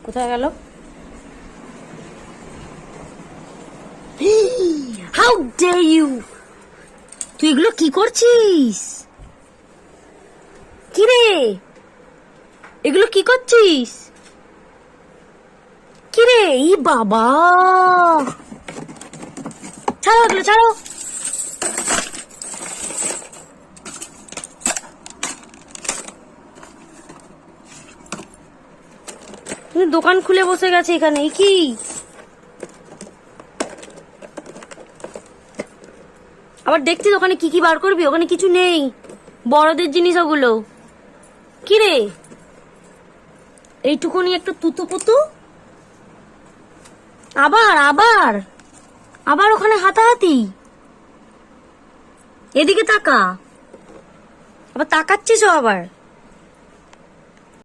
কোথায় গেল? How dare you! তুই এগুলো কি করছিস? কি রে, এগুলো কি করছিস? কি রে, ই বাবা, ছাড়ো এগুলো, ছাড়ো। দোকান খুলে বসে গেছে এখানে, কি? আবার দেখছিস ওখানে কি কি বার করবি? ওখানে কিছু নেই, বড়দের জিনিস ওগুলো। কি রে, এইটুকুনি একটু তুতু পুতু, আবার আবার আবার ওখানে হাতাহাতি। এদিকে তাকা, আবার তাকাচ্ছিস আবার।